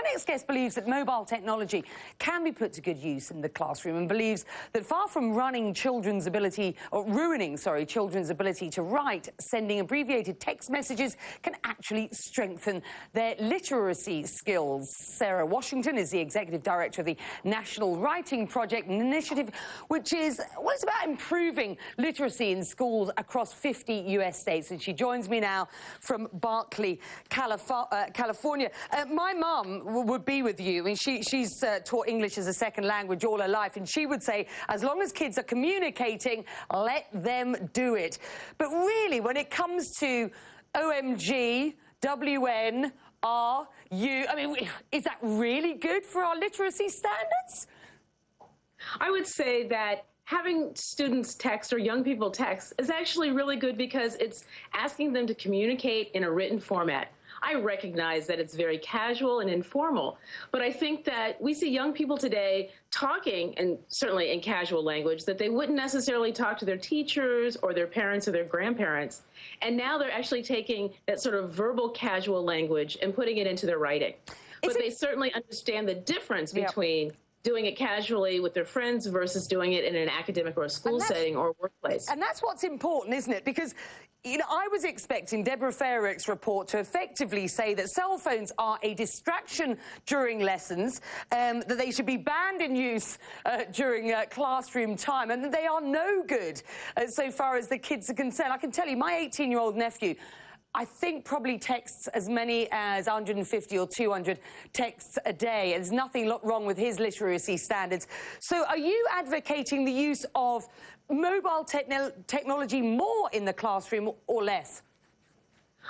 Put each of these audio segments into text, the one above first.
My next guest believes that mobile technology can be put to good use in the classroom and believes that far from ruining children's ability to write, sending abbreviated text messages can actually strengthen their literacy skills. Sarah Washington is the Executive Director of the National Writing Project, an initiative which is about improving literacy in schools across 50 US states. And she joins me now from Berkeley, California. My mum would be with you, and she's taught English as a second language all her life, and she would say, as long as kids are communicating, let them do it. But really, when it comes to OMG, WN, R, U, I mean, is that really good for our literacy standards? I would say that having students text or young people text is actually really good because it's asking them to communicate in a written format. I recognize that it's very casual and informal, but I think that we see young people today talking, and certainly in casual language, that they wouldn't necessarily talk to their teachers or their parents or their grandparents. And now they're actually taking that sort of verbal casual language and putting it into their writing. But they certainly understand the difference between doing it casually with their friends versus doing it in an academic or a school setting or workplace. And that's what's important, isn't it? Because, you know, I was expecting Deborah Farrick's report to effectively say that cell phones are a distraction during lessons, that they should be banned in use during classroom time, and that they are no good so far as the kids are concerned. I can tell you, my 18-year-old nephew, I think probably texts as many as 150 or 200 texts a day. There's nothing wrong with his literacy standards. So are you advocating the use of mobile technology more in the classroom or less?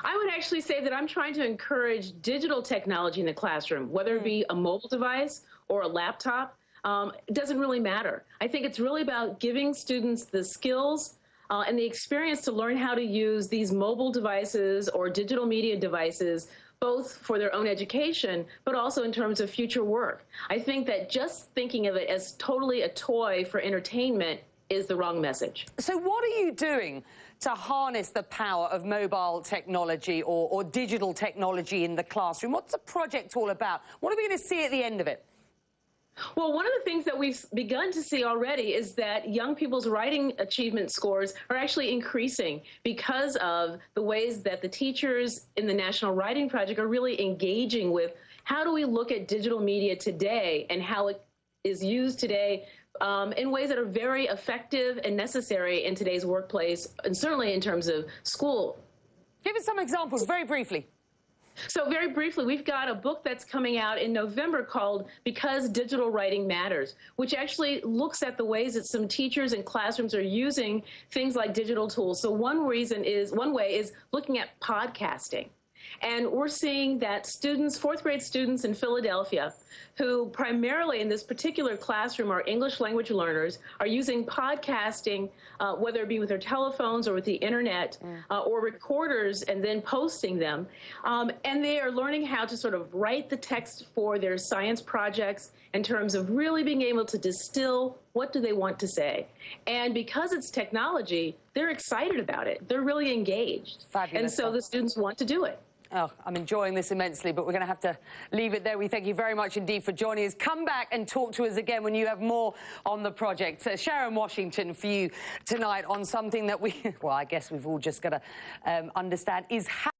I would actually say that I'm trying to encourage digital technology in the classroom, whether it be a mobile device or a laptop. It doesn't really matter. I think it's really about giving students the skills and the experience to learn how to use these mobile devices or digital media devices, both for their own education, but also in terms of future work. I think that just thinking of it as totally a toy for entertainment is the wrong message. So what are you doing to harness the power of mobile technology or digital technology in the classroom? What's the project all about? What are we going to see at the end of it? Well, one of the things that we've begun to see already is that young people's writing achievement scores are actually increasing because of the ways that the teachers in the National Writing Project are really engaging with how do we look at digital media today and how it is used today in ways that are very effective and necessary in today's workplace, and certainly in terms of school. Give us some examples, very briefly. So very briefly, we've got a book that's coming out in November called Because Digital Writing Matters, which actually looks at the ways that some teachers and classrooms are using things like digital tools. So one way is looking at podcasting. And we're seeing that students, fourth grade students in Philadelphia, who primarily in this particular classroom are English language learners, are using podcasting, whether it be with their telephones or with the internet, or recorders, and then posting them. And they are learning how to sort of write the text for their science projects in terms of really being able to distill what do they want to say. And because it's technology, they're excited about it. They're really engaged. Fabulous. And so the students want to do it. Oh, I'm enjoying this immensely, but we're going to have to leave it there. We thank you very much indeed for joining us. Come back and talk to us again when you have more on the project. Sharon Washington for you tonight on something that well, I guess we've all just got to understand is how